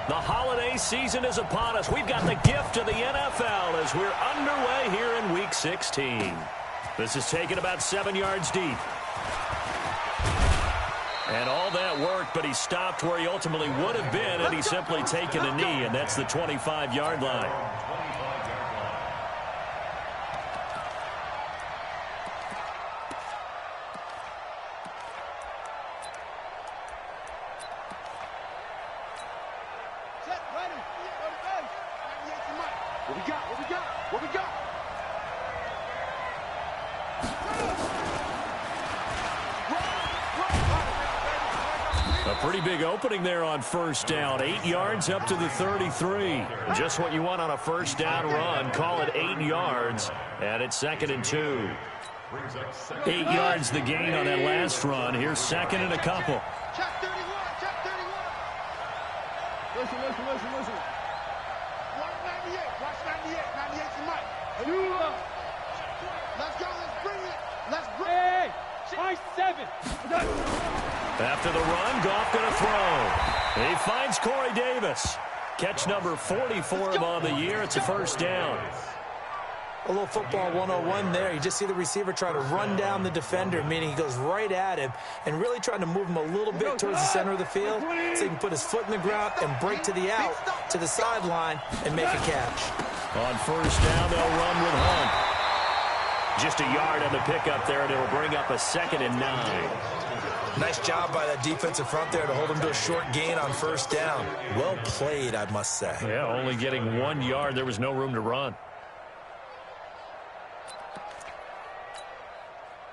The holiday season is upon us. We've got the gift of the NFL as we're underway here in Week 16. This is taken about 7 yards deep. And all that worked, but he stopped where he ultimately would have been, and he's simply taken a knee, and that's the 25-yard line. Pretty big opening there on first down. 8 yards up to the 33. Just what you want on a first down run. Call it 8 yards, and it's 2nd and 2. 8 yards the gain on that last run. Here's 2nd and a couple. Check 31, check 31. Listen. Watch 98, 98's the mic. Let's go, let's bring it. Hey, 7. After the run, Goff going to throw. He finds Corey Davis. Catch number 40 for him on the year. It's a first down. A little football 101 there. You just see the receiver try to run down the defender, meaning he goes right at him and really trying to move him a little bit towards the center of the field so he can put his foot in the ground and break to the out, to the sideline, and make a catch. On first down, they'll run with Hunt. Just a yard on the pickup there, and it'll bring up a 2nd and 9. Nice job by that defensive front there to hold him to a short gain on first down. Well played, I must say. Yeah, only getting 1 yard. There was no room to run.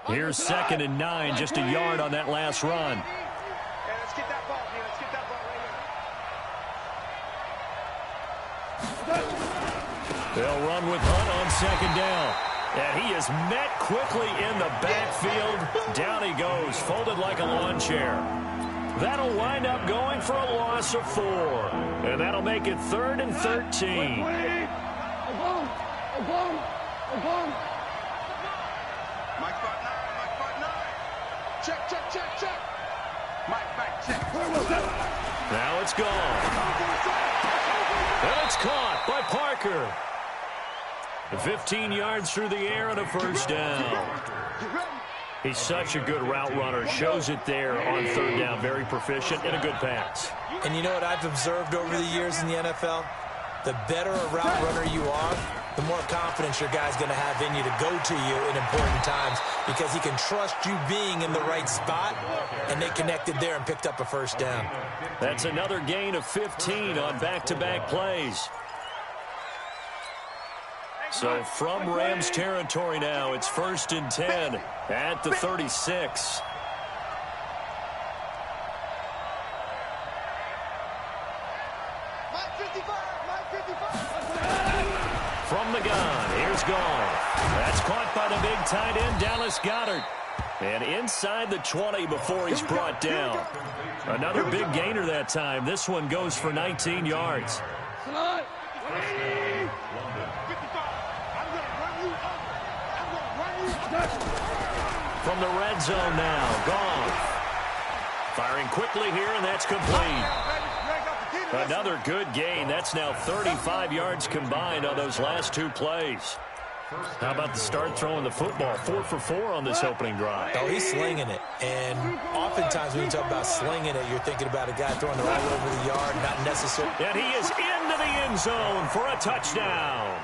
Here's 2nd and 9, just a yard on that last run. Hey, let's get that ball here. Let's get that ball right here. They'll run with Hunt on 2nd down. And he is met quickly in the backfield. Down he goes, folded like a lawn chair. That'll wind up going for a loss of 4. And that'll make it 3rd and 13. Mike 5-9. Check. Mike back, check. Now it's gone. And it's caught by Parker. 15 yards through the air and a first down. He's such a good route runner. Shows it there on 3rd down. Very proficient and a good pass. And you know what I've observed over the years in the NFL? The better a route runner you are, the more confidence your guy's going to have in you to go to you in important times because he can trust you being in the right spot, and they connected there and picked up a first down. That's another gain of 15 on back-to-back plays. So from Rams territory now, it's 1st and 10 at the 36. From the gun, here's Goff. That's caught by the big tight end, Dallas Goedert. And inside the 20 before he's brought down. Another big gainer that time. This one goes for 19 yards. From the red zone now, Goff. Firing quickly here, and that's complete. Another good gain. That's now 35 yards combined on those last 2 plays. How about the start throwing the football? 4 for 4 on this opening drive. Oh, he's slinging it. And oftentimes when you talk about slinging it, you're thinking about a guy throwing it all over the yard, not necessarily. And he is into the end zone for a touchdown.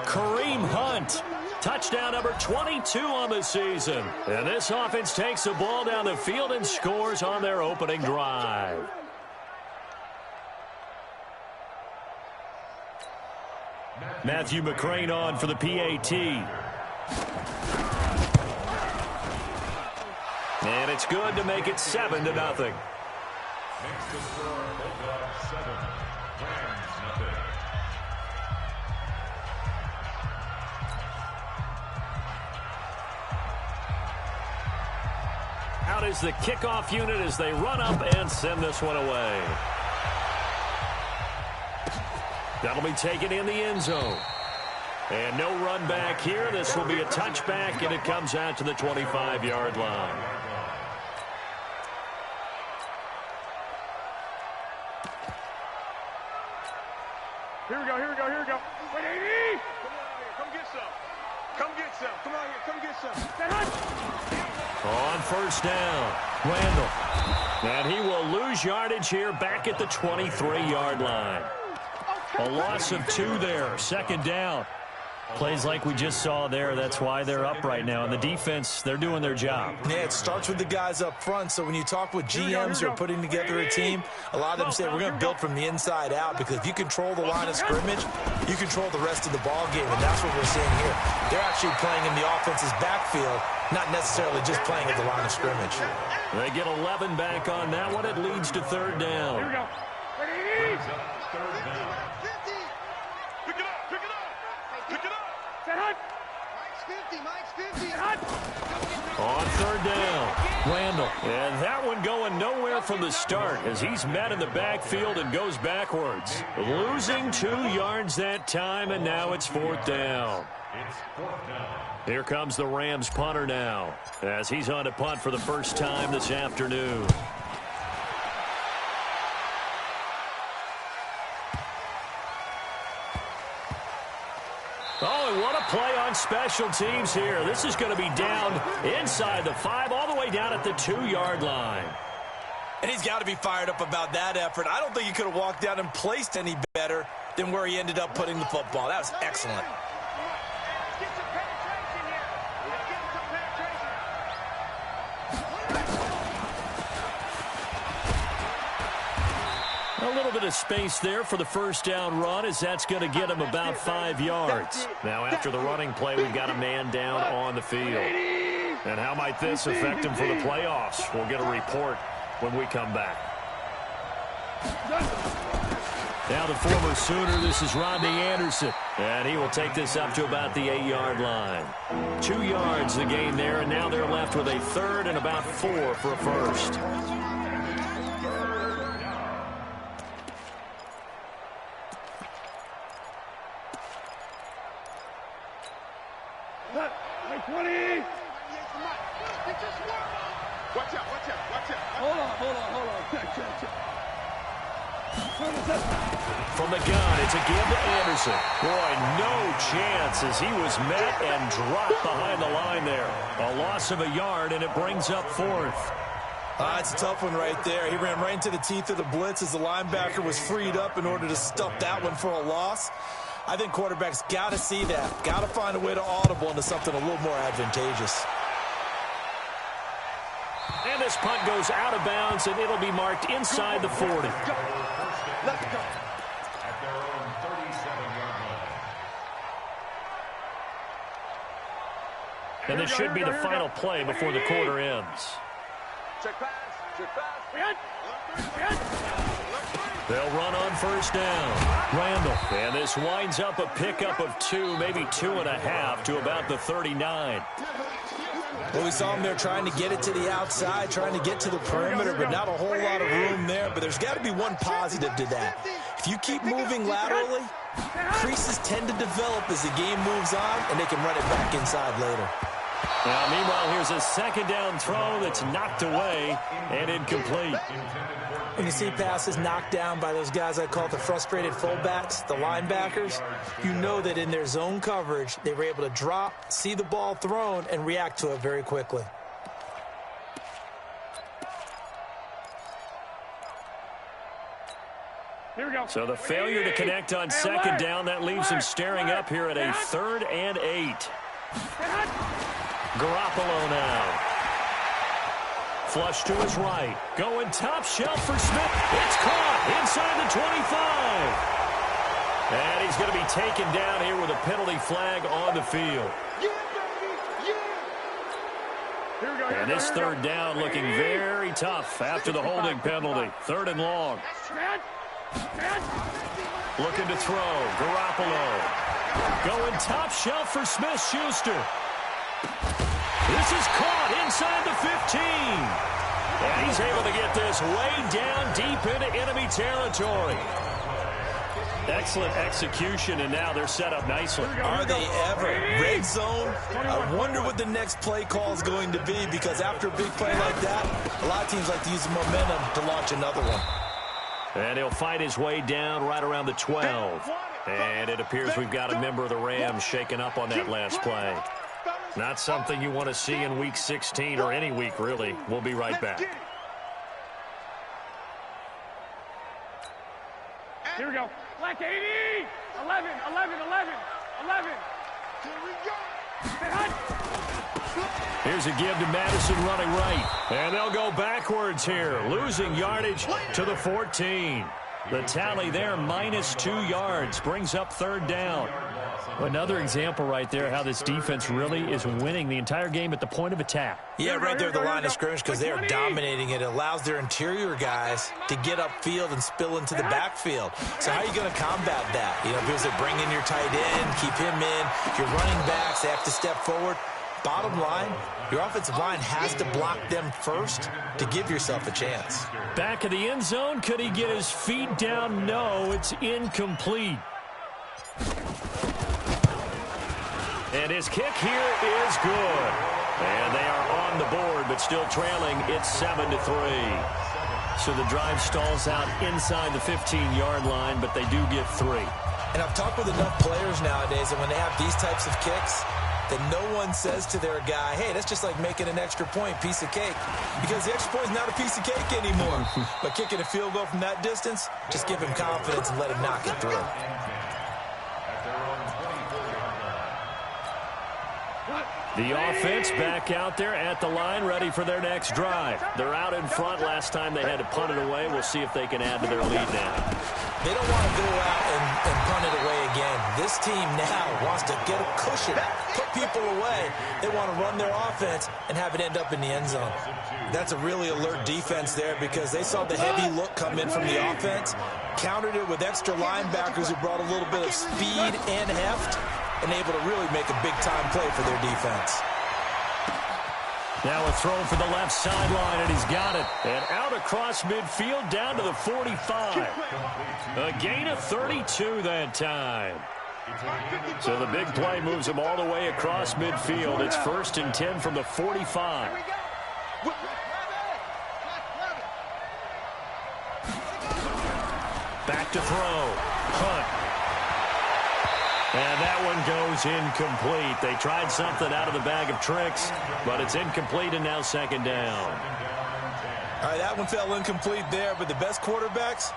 Kareem Hunt. Touchdown number 22 on the season. And this offense takes the ball down the field and scores on their opening drive. Matthew McCrane on for the PAT. And it's good to make it 7-0. Next to score, Bulldog 7, Rams nothing. Out is the kickoff unit as they run up and send this one away. That'll be taken in the end zone. And no run back here. This will be a touchback, and it comes out to the 25-yard line. Here we go. Wait, 80! Come get some. Come get some. Come on here. Come get some. On first down, Randall. And he will lose yardage here back at the 23-yard line. A loss of 2 there. Second down. Plays like we just saw there. That's why they're up right now. And the defense, they're doing their job. Yeah, it starts with the guys up front. So when you talk with GMs who are putting together a team, a lot of them say we're going to build from the inside out, because if you control the line of scrimmage, you control the rest of the ball game, and that's what we're seeing here. They're actually playing in the offense's backfield, not necessarily just playing at the line of scrimmage. They get 11 back on that one. It leads to third down. Here we go. Wait, 80! Third down. Mike's 50. On third down, Randall. And that one going nowhere from the start as he's met in the backfield and goes backwards. Losing 2 yards that time, and now it's fourth down. It's fourth down. Here comes the Rams punter now as he's on to punt for the first time this afternoon. Oh, and what a play on special teams here. This is going to be down inside the 5, all the way down at the 2-yard line. And he's got to be fired up about that effort. I don't think he could have walked down and placed any better than where he ended up putting the football. That was excellent. A little bit of space there for the first down run, as that's going to get him about 5 yards. Now after the running play, we've got a man down on the field. And how might this affect him for the playoffs? We'll get a report when we come back. Now the former Sooner, this is Rodney Anderson. And he will take this up to about the 8-yard line. 2 yards the gain there, and now they're left with a third and about 4 for a first. From the gun, it's a give to Anderson. Boy, no chance as he was met and dropped behind the line there. A loss of a yard, and it brings up fourth. It's a tough one right there. He ran right into the teeth of the blitz as the linebacker was freed up in order to stuff that one for a loss. I think quarterbacks got to see that. Got to find a way to audible into something a little more advantageous. And this punt goes out of bounds, and it'll be marked inside the 40. Let's go. At their own 37-yard line. And this should be the final play before the quarter ends. Check pass. They'll run on first down. Randall. And this winds up a pickup of 2, maybe 2.5 to about the 39. Well, we saw him there trying to get it to the outside, trying to get to the perimeter, but not a whole lot of room there. But there's got to be one positive to that. If you keep moving laterally, creases tend to develop as the game moves on, and they can run it back inside later. Now, meanwhile, here's a second down throw that's knocked away and incomplete. When you see passes knocked down by those guys I call the frustrated fullbacks, the linebackers, you know that in their zone coverage, they were able to drop, see the ball thrown, and react to it very quickly. Here we go. So the failure to connect on second down, that leaves him staring up here at a 3rd and 8. Garoppolo now. Flush to his right. Going top shelf for Smith. It's caught inside the 25. And he's going to be taken down here with a penalty flag on the field. And this third down looking very tough after the holding penalty. 3rd and long. Looking to throw. Garoppolo. Going top shelf for Smith-Schuster. This is caught inside the 15. And he's able to get this way down deep into enemy territory. Excellent execution, and now they're set up nicely. Are they ever? Red zone? I wonder what the next play call is going to be, because after a big play like that, a lot of teams like to use the momentum to launch another one. And he'll fight his way down right around the 12. And it appears we've got a member of the Rams shaken up on that last play. Not something you want to see in Week 16 or any week, really. We'll be right back. Here we go. Black 80. 11, 11, 11, 11. Here we go. Here's a give to Madison running right. And they'll go backwards here, losing yardage to the 14. The tally there, -2 yards, brings up third down. Another example right there how this defense really is winning the entire game at the point of attack. Yeah, right there at the line of scrimmage because they are dominating it. It allows their interior guys to get upfield and spill into the backfield. So how are you going to combat that? You know, because they bring in your tight end, keep him in. Your running backs, they have to step forward. Bottom line, your offensive line has to block them first to give yourself a chance. Back of the end zone. Could he get his feet down? No, it's incomplete. And his kick here is good. And they are on the board, but still trailing. It's 7-3. So the drive stalls out inside the 15-yard line, but they do get 3. And I've talked with enough players nowadays that when they have these types of kicks, that no one says to their guy, hey, that's just like making an extra point, piece of cake. Because the extra point is not a piece of cake anymore. But kicking a field goal from that distance, just give him confidence and let him knock it through. The offense back out there at the line, ready for their next drive. They're out in front. Last time they had to punt it away. We'll see if they can add to their lead now. They don't want to go out and punt it away again. This team now wants to get a cushion, put people away. They want to run their offense and have it end up in the end zone. That's a really alert defense there because they saw the heavy look come in from the offense, countered it with extra linebackers who brought a little bit of speed and heft, and able to really make a big-time play for their defense. Now a throw for the left sideline, and he's got it. And out across midfield, down to the 45. A gain of 32 that time. So the big play moves him all the way across midfield. It's 1st and 10 from the 45. Back to throw. Hunt. And that one goes incomplete. They tried something out of the bag of tricks, but it's incomplete and now 2nd down. All right, that one fell incomplete there, but the best quarterbacks,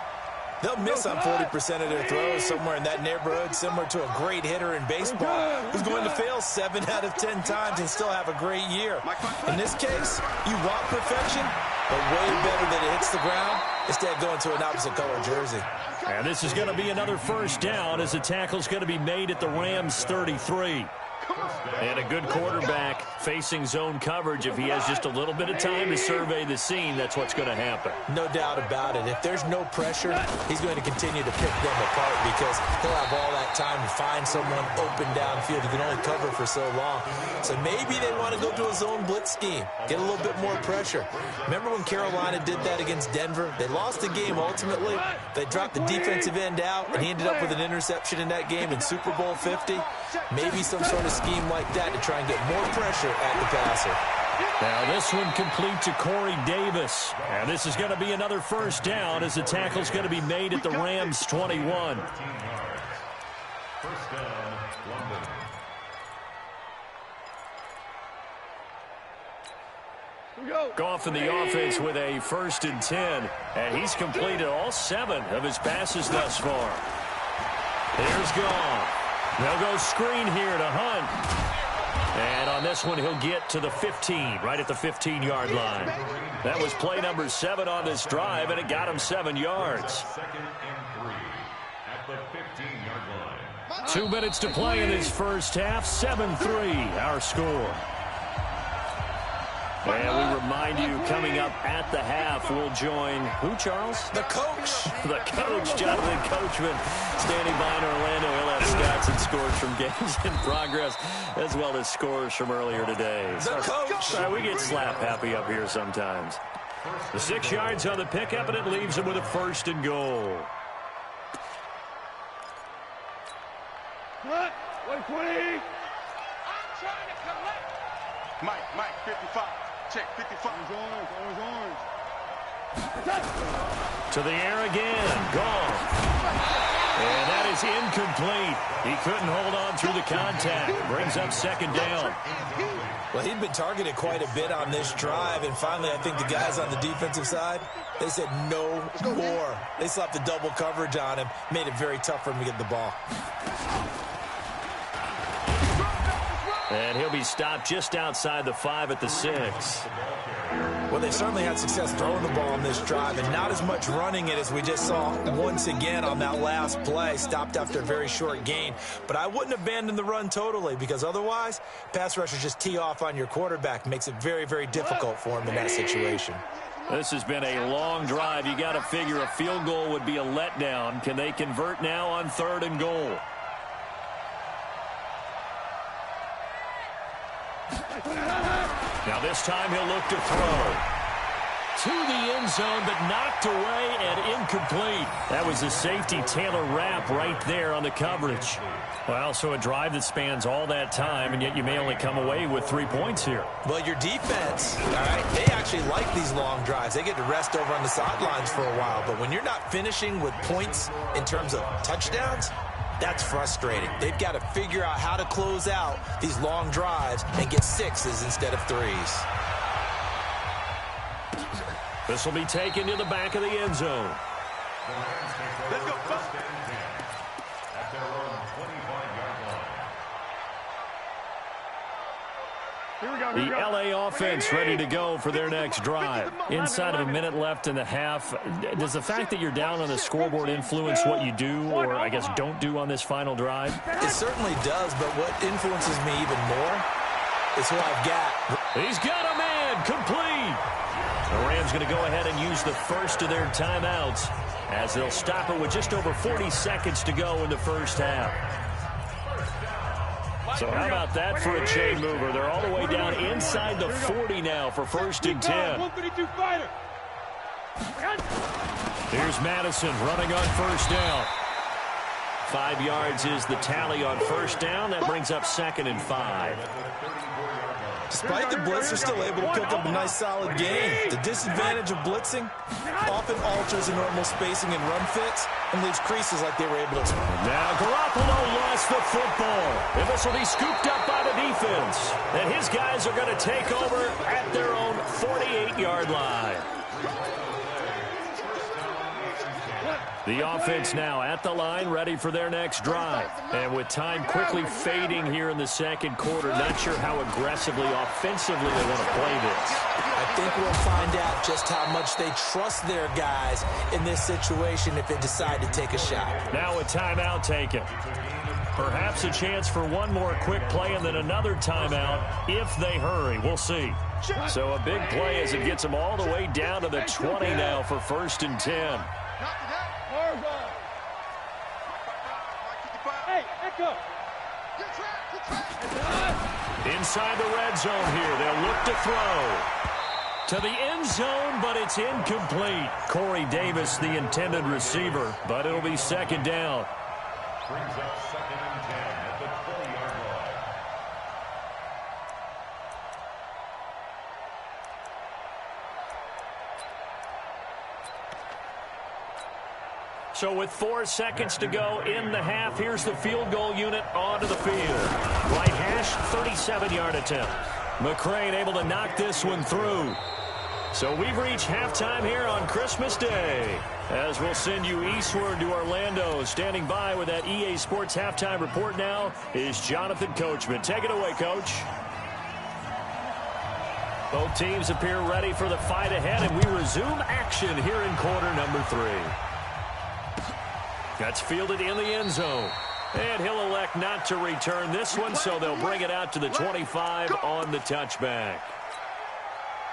they'll miss on 40% of their throws, somewhere in that neighborhood, similar to a great hitter in baseball who's going to fail 7 out of 10 times and still have a great year. In this case, you want perfection, but way better that it hits the ground instead of going to an opposite color jersey. And this is going to be another 1st down as the tackle's going to be made at the Rams' 33. And a good quarterback facing zone coverage. If he has just a little bit of time to survey the scene, that's what's going to happen. No doubt about it. If there's no pressure, he's going to continue to pick them apart because he'll have all that time to find someone open downfield. He can only cover for so long. So maybe they want to go to a zone blitz scheme, get a little bit more pressure. Remember when Carolina did that against Denver? They lost the game ultimately. They dropped the defensive end out, and he ended up with an interception in that game in Super Bowl 50. Maybe some sort of scheme like that to try and get more pressure at the passer. Now this one complete to Corey Davis. And this is going to be another 1st down as the tackle's going to be made at the Rams' 21. 1st down, London. Goff in the offense with a 1st and 10. And he's completed all 7 of his passes thus far. Here's Goff. They'll go screen here to Hunt. And on this one, he'll get to the 15, right at the 15-yard line. That was play number 7 on this drive, and it got him 7 yards. 2nd and 3 at the 15-yard line. 2 minutes to play in this first half. 7-3, our score. And we remind you, coming up at the half, we'll join who, Charles? The coach. The coach, Jonathan Coachman, standing by in Orlando. He'll have stats and scores from games in progress, as well as scores from earlier today. The coach. We get slap happy up here sometimes. The 6 yards on the pickup, and it leaves him with a 1st and goal. What? 120. I'm trying to collect. Mike, 55. Check, 55. Always orange. To the air again. Gone. And that is is incomplete. He couldn't hold on through the contact. Brings up second down. Well, he'd been targeted quite a bit on this drive, and finally I think the guys on the defensive side, they said no more. They slapped the double coverage on him, made it very tough for him to get the ball. And he'll be stopped just outside the 5 at the 6. Well, they certainly had success throwing the ball on this drive, and not as much running it as we just saw once again on that last play. Stopped after a very short gain. But I wouldn't abandon the run totally, because otherwise, pass rushers just tee off on your quarterback. Makes it very, very difficult for him in that situation. This has been a long drive. You got to figure a field goal would be a letdown. Can they convert now on 3rd and goal? Now this time he'll look to throw. To the end zone, but knocked away and incomplete. That was the safety Taylor Rapp right there on the coverage. Well, so a drive that spans all that time, and yet you may only come away with 3 points here. Well, your defense, all right, they actually like these long drives. They get to rest over on the sidelines for a while. But when you're not finishing with points in terms of touchdowns, that's frustrating. They've got to figure out how to close out these long drives and get 6s instead of 3s. This will be taken to the back of the end zone. Let's go, folks. At their own 25-yard line. The LA offense ready to go for their next drive. Inside of a minute left in the half, does the fact that you're down on the scoreboard influence what you do, or I guess don't do on this final drive? It certainly does, but what influences me even more is who I've got. He's got a man, complete. The Rams going to go ahead and use the first of their timeouts as they'll stop it with just over 40 seconds to go in the first half. So how about that for a chain mover? They're all the way down inside the 40 now for 1st and 10. Here's Madison running on 1st down. 5 yards is the tally on 1st down. That brings up 2nd and 5. Despite the blitz, they're still able to pick up a nice solid gain. The disadvantage of blitzing often alters the normal spacing and run fits and leaves creases like they were able to. Now Garoppolo lost the football, and this will be scooped up by the defense. And his guys are going to take over at their own 48-yard line. The offense now at the line, ready for their next drive. And with time quickly fading here in the second quarter, not sure how aggressively, offensively they want to play this. I think we'll find out just how much they trust their guys in this situation if they decide to take a shot. Now a timeout taken. Perhaps a chance for one more quick play and then another timeout if they hurry. We'll see. So a big play as it gets them all the way down to the 20 now for 1st and 10. Hey, echo. Inside the red zone here. They'll look to throw. To the end zone, but it's incomplete. Corey Davis, the intended receiver, but it'll be 2nd down. Brings up 2nd and 10 at the 20-yard line. So with 4 seconds to go in the half, here's the field goal unit onto the field. Right hash, 37-yard attempt. McCrane able to knock this one through. So we've reached halftime here on Christmas Day. As we'll send you eastward to Orlando. Standing by with that EA Sports halftime report now is Jonathan Coachman. Take it away, Coach. Both teams appear ready for the fight ahead, and we resume action here in quarter number 3. That's fielded in the end zone. And he'll elect not to return this one, so they'll bring it out to the 25 on the touchback.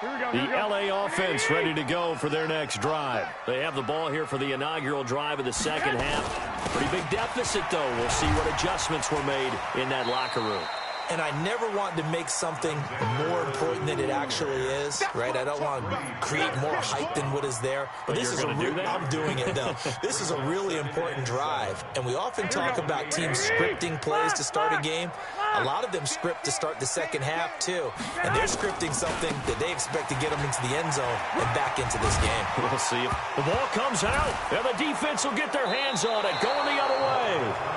The LA offense ready to go for their next drive. They have the ball here for the inaugural drive of the second half. Pretty big deficit, though. We'll see what adjustments were made in that locker room. And I never want to make something more important than it actually is, right? I don't want to create more hype than what is there. But this is I'm doing it, though. This is a really important drive. And we often talk about teams scripting plays to start a game. A lot of them script to start the second half, too. And they're scripting something that they expect to get them into the end zone and back into this game. We'll see if the ball comes out, and the defense will get their hands on it, going the other way.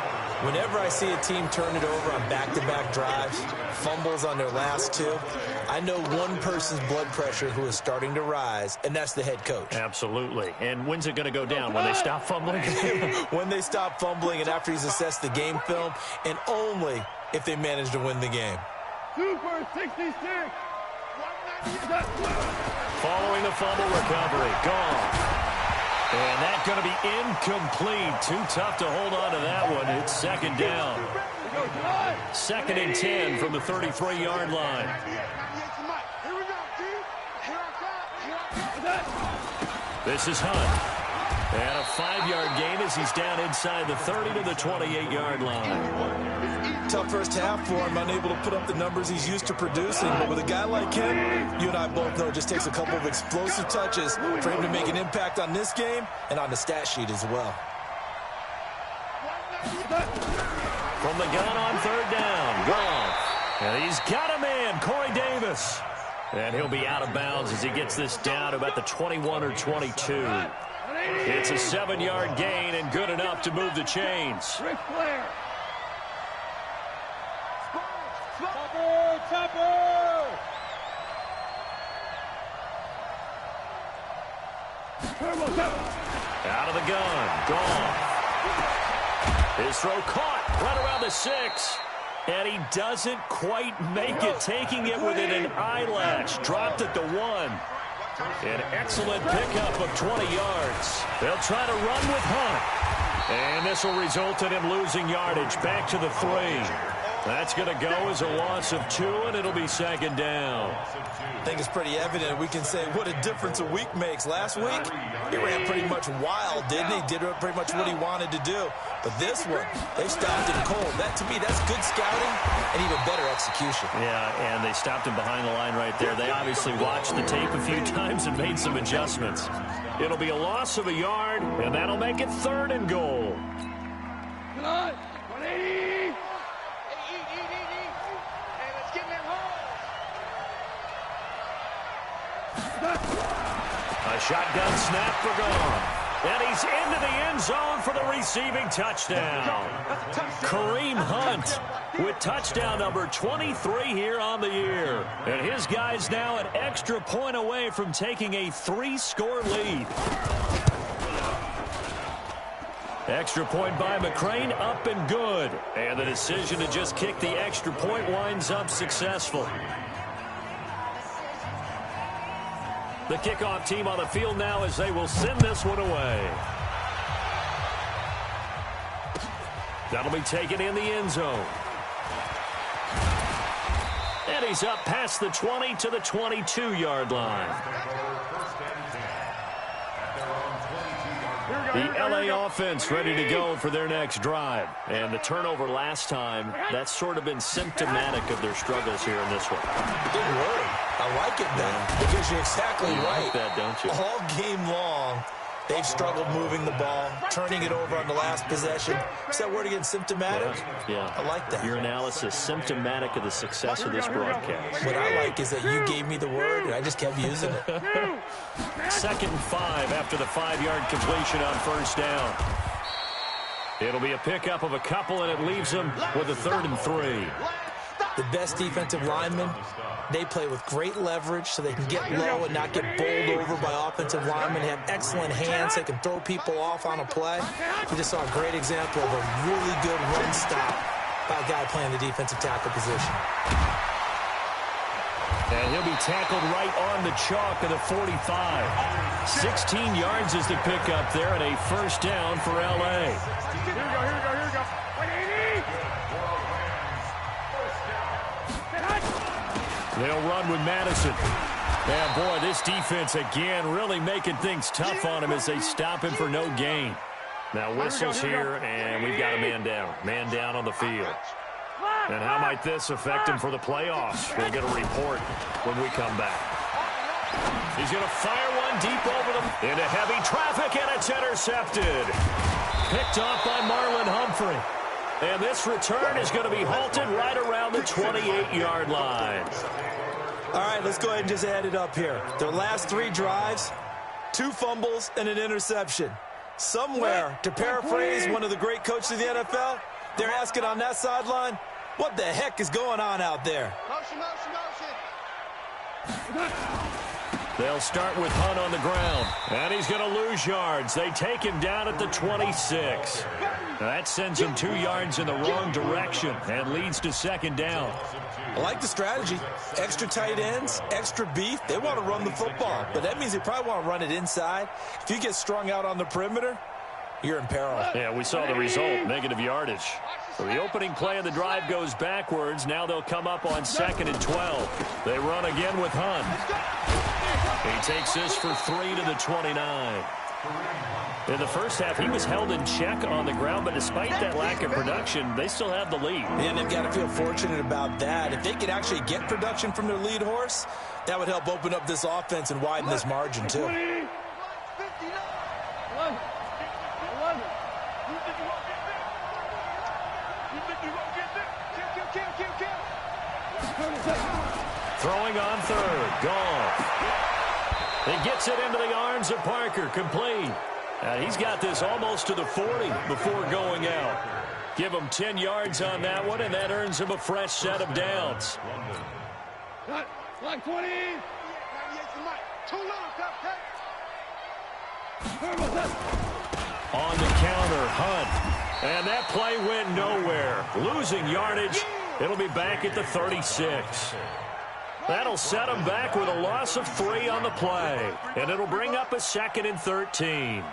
Whenever I see a team turn it over on back-to-back drives, fumbles on their last two, I know one person's blood pressure who is starting to rise, and that's the head coach. Absolutely. And when's it going to go down? When they stop fumbling? When they stop fumbling and after he's assessed the game film, and only if they manage to win the game. 2 for 66. Following the fumble recovery. Gone. And that's going to be incomplete. Too tough to hold on to that one. It's second down. 2nd and 10 from the 33-yard line. This is Hunt. And a 5-yard gain as he's down inside the 30 to the 28-yard line. Tough first half for him, unable to put up the numbers he's used to producing. But with a guy like him, you and I both know it just takes a couple of explosive touches for him to make an impact on this game and on the stat sheet as well. From the gun on 3rd down, Goff. And he's got a man, Corey Davis. And he'll be out of bounds as he gets this down to about the 21 or 22. It's a 7-yard gain and good enough to move the chains. Ric Flair. Out of the gun, Goff. His throw caught right around the 6. And he doesn't quite make it, taking it within an eyelash. Dropped at the 1. An excellent pickup of 20 yards. They'll try to run with Hunt. And this will result in him losing yardage back to the 3. That's going to go as a loss of 2, and it'll be 2nd down. I think it's pretty evident. We can say what a difference a week makes. Last week, he ran pretty much wild, didn't he? Did pretty much what he wanted to do. But this one, they stopped him cold. That, to me, that's good scouting and even better execution. Yeah, and they stopped him behind the line right there. They obviously watched the tape a few times and made some adjustments. It'll be a loss of a yard, and that'll make it 3rd and goal. Come on. 180. And let's get in that hole. A shotgun snap for Goff. And he's into the end zone for the receiving touchdown. Kareem Hunt with touchdown number 23 here on the year. And his guys now an extra point away from taking a 3-score lead. Extra point by McCrane, up and good. And the decision to just kick the extra point winds up successful. The kickoff team on the field now as they will send this one away. That'll be taken in the end zone. And he's up past the 20 to the 22-yard line. The LA offense ready to go for their next drive. And the turnover last time, that's sort of been symptomatic of their struggles here in this one. Good word. I like it, Ben, because you're exactly right. Like that, don't you? All game long, they've struggled moving the ball, turning it over on the last possession. Is that word again, symptomatic? Yeah. I like that. Your analysis, symptomatic of the success of this broadcast. What I like is that you gave me the word, and I just kept using it. 2nd and 5 after the 5-yard completion on 1st down. It'll be a pickup of a couple, and it leaves them with a 3rd and 3. The best defensive linemen, they play with great leverage so they can get low and not get bowled over by offensive linemen. They have excellent hands. They can throw people off on a play. We just saw a great example of a really good run stop by a guy playing the defensive tackle position. And he'll be tackled right on the chalk of the 45. 16 yards is the pickup there, and a 1st down for L.A. Here we go. 180. They'll run with Madison. And, boy, this defense, again, really making things tough on him as they stop him for no gain. Now, whistles here, and we've got a man down. Man down on the field. And how might this affect him for the playoffs? We'll get a report when we come back. He's going to fire one deep over them into heavy traffic, and it's intercepted. Picked off by Marlon Humphrey. And this return is going to be halted right around the 28-yard line. All right, let's go ahead and just add it up here. Their last 3 drives, 2 fumbles and an interception. Somewhere, to paraphrase one of the great coaches of the NFL, They're asking on that sideline, what the heck is going on out there? Motion, motion, motion. They'll start with Hunt on the ground, and he's going to lose yards. They take him down at the 26. That sends him 2 yards in the wrong direction and leads to second down. I like the strategy. Extra tight ends, extra beef. They want to run the football, but that means they probably want to run it inside. If you get strung out on the perimeter, you're in peril. Yeah, we saw the result, negative yardage. So the opening play of the drive goes backwards. Now they'll come up on 2nd and 12. They run again with Hunt. He takes this for 3 to the 29. In the first half, he was held in check on the ground, but despite that lack of production, they still have the lead. And they've got to feel fortunate about that. If they could actually get production from their lead horse, that would help open up this offense and widen this margin, too. Throwing on 3rd, Goff. He gets it into the arms of Parker, complete. And he's got this almost to the 40 before going out. Give him 10 yards on that one, and that earns him a fresh set of downs. Like 20. On the counter, Hunt. And that play went nowhere. Losing yardage. It'll be back at the 36. That'll set them back with a loss of 3 on the play. And it'll bring up a 2nd and 13.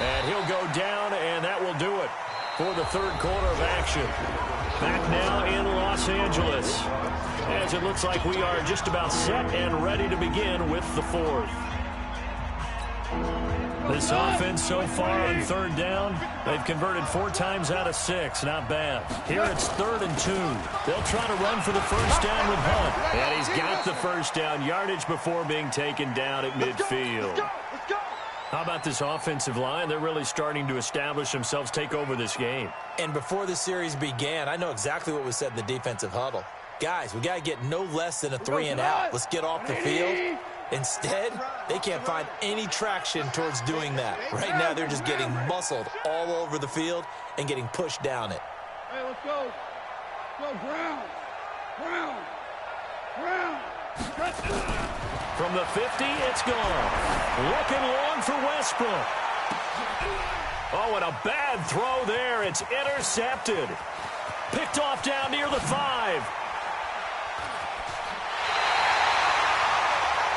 And he'll go down, and that will do it for the 3rd quarter of action. Back now in Los Angeles, as it looks like we are just about set and ready to begin with the 4th. This offense so far on 3rd down, they've converted 4 times out of 6. Not bad. Here it's 3rd and 2. They'll try to run for the first down with Hunt. And he's got the first down yardage before being taken down at midfield. How about this offensive line? They're really starting to establish themselves, take over this game. And before the series began, I know exactly what was said in the defensive huddle. Guys, we got to get no less than a 3 and out. Let's get off the field. Instead, they can't find any traction towards doing that. Right now, they're just getting muscled all over the field and getting pushed down it. Hey, let's go. Go, Brown. Brown. Brown. From the 50, it's gone. Looking long for Westbrook. Oh, and a bad throw there. It's intercepted. Picked off down near the 5.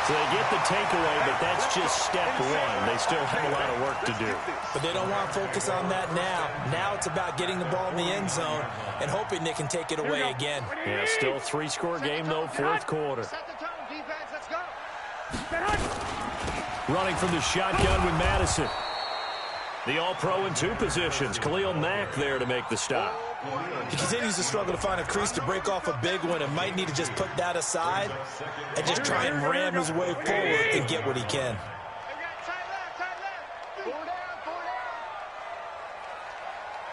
So they get the takeaway, but that's just step 1. They still have a lot of work to do. But they don't want to focus on that now. Now it's about getting the ball in the end zone and hoping they can take it away again. Yeah, still 3-score game, though, 4th quarter. Running from the shotgun with Madison. The All-Pro in 2 positions. Khalil Mack there to make the stop. He continues to struggle to find a crease to break off a big one and might need to just put that aside and just try and ram his way forward and get what he can.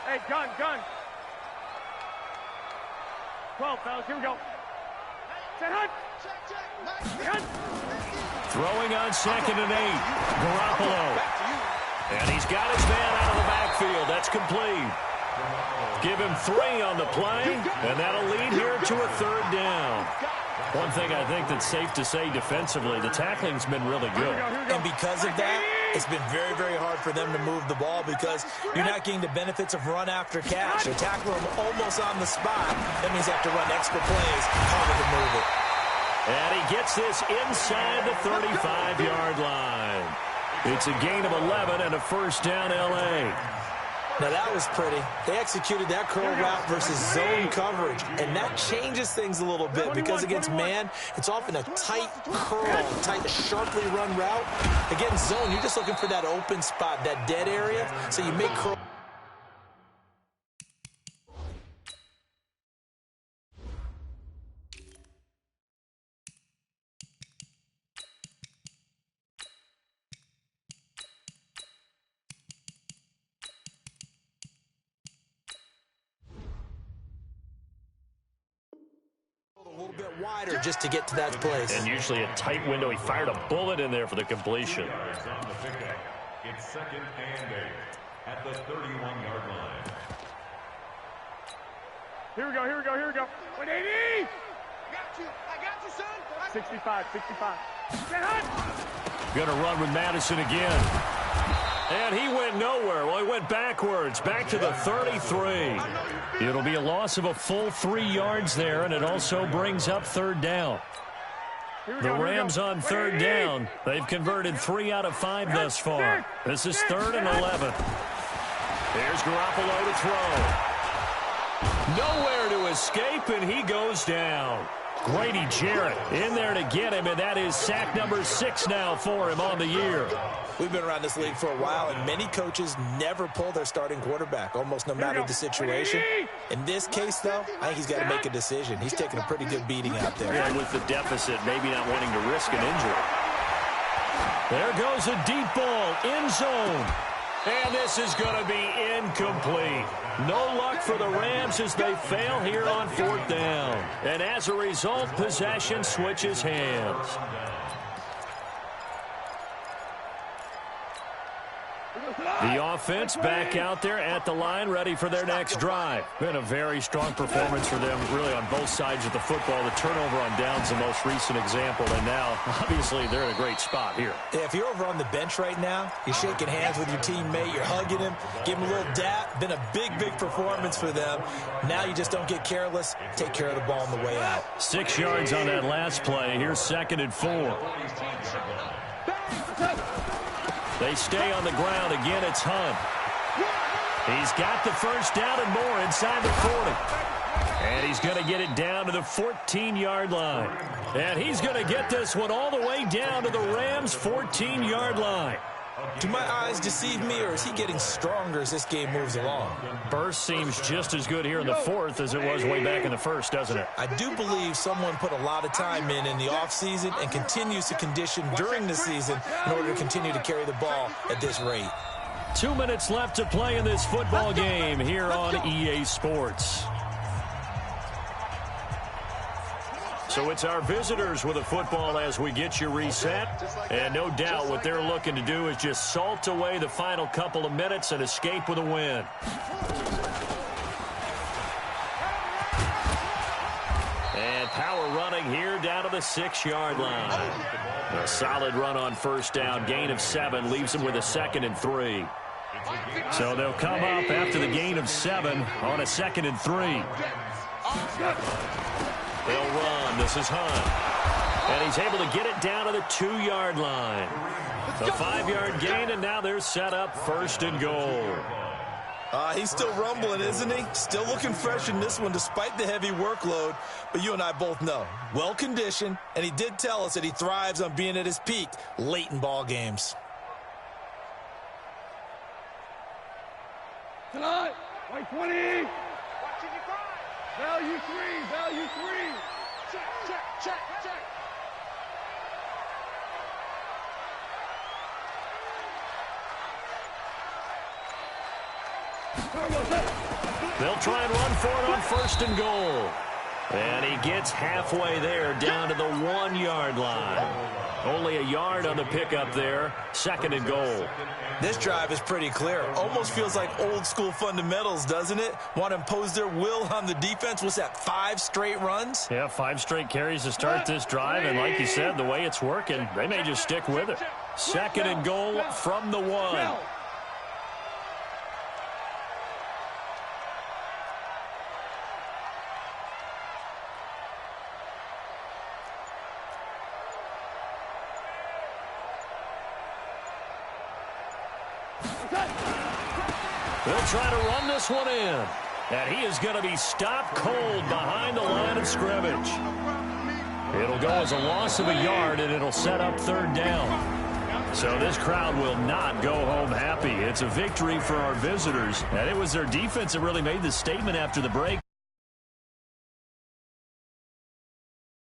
Hey, gun. 12, fellas, here we go. Set Hunt. Throwing on 2nd and 8. Garoppolo. And he's got his man out of the backfield. That's complete. Give him 3 on the play, and that'll lead here to a 3rd down. One thing I think that's safe to say defensively, the tackling's been really good. And because of that, it's been very, very hard for them to move the ball because you're not getting the benefits of run after catch. They're tackling them almost on the spot. That means they have to run extra plays, harder to move it. And he gets this inside the 35-yard line. It's a gain of 11 and a first down, L.A. Now, that was pretty. They executed that curl route versus zone coverage, and that changes things a little bit because against man, it's often a tight curl, tight, sharply run route. Against zone, you're just looking for that open spot, that dead area, so you make curl. wider just to get to that place. And usually a tight window. He fired a bullet in there for the completion. It's 2nd and 8 at the 31-yard line. Here we go, here we go, here we go. 180! I got you, son. 65. Get hot! Gonna run with Madison again. And he went nowhere. Well, he went backwards, back to the 33. It'll be a loss of a full 3 yards there, and it also brings up 3rd down. The Rams on 3rd down. They've converted 3 out of 5 thus far. This is 3rd and 11. There's Garoppolo to throw. Nowhere to escape, and he goes down. Grady Jarrett in there to get him, and that is sack number 6 now for him on the year. We've been around this league for a while, and many coaches never pull their starting quarterback, almost no matter the situation. In this case, though, I think he's got to make a decision. He's taking a pretty good beating out there. Yeah, with the deficit, maybe not wanting to risk an injury. There goes a deep ball, end zone. And this is going to be incomplete. No luck for the Rams as they fail here on 4th down. And as a result, possession switches hands. The offense back out there at the line, ready for their next drive. Been a very strong performance for them, really, on both sides of the football. The turnover on downs, the most recent example, and now, obviously, they're in a great spot here. Yeah, if you're over on the bench right now, you're shaking hands with your teammate, you're hugging him, give him a little dap. Been a big performance for them. Now you just don't get careless. Take care of the ball on the way out. 6 yards on that last play. Here's 2nd and 4. They stay on the ground. Again, it's Hunt. He's got the 1st down and more inside the 40. And he's going to get it down to the 14-yard line. And he's going to get this one all the way down to the Rams' 14-yard line. Do my eyes deceive me, or is he getting stronger as this game moves along? Burst seems just as good here in the 4th as it was way back in the 1st, doesn't it? I do believe someone put a lot of time in the offseason and continues to condition during the season in order to continue to carry the ball at this rate. 2 minutes left to play in this football game here on EA Sports. So it's our visitors with a football as we get you reset. And no doubt what they're looking to do is just salt away the final couple of minutes and escape with a win. And power running here down to the 6-yard line. A solid run on 1st down. Gain of 7 leaves them with a 2nd and 3. So they'll come up after the gain of 7 on a 2nd and 3. They'll run. This is Hunt. And he's able to get it down to the 2-yard line. A 5-yard gain, and now they're set up 1st and goal. He's still rumbling, isn't he? Still looking fresh in this one despite the heavy workload. But you and I both know, well-conditioned, and he did tell us that he thrives on being at his peak late in ball games. Tonight, white 20. Value 3, value 3. Check. They'll try and run for it on 1st and goal. And he gets halfway there down to the 1-yard line. Only a yard on the pickup there. 2nd and goal. This drive is pretty clear. Almost feels like old school fundamentals, doesn't it? Want to impose their will on the defense. What's that, 5 straight runs? Yeah, 5 straight carries to start this drive. And like you said, the way it's working, they may just stick with it. 2nd and goal from the 1. They'll try to run this one in. And he is going to be stopped cold behind the line of scrimmage. It'll go as a loss of a yard, and it'll set up 3rd down. So this crowd will not go home happy. It's a victory for our visitors. And it was their defense that really made the statement after the break.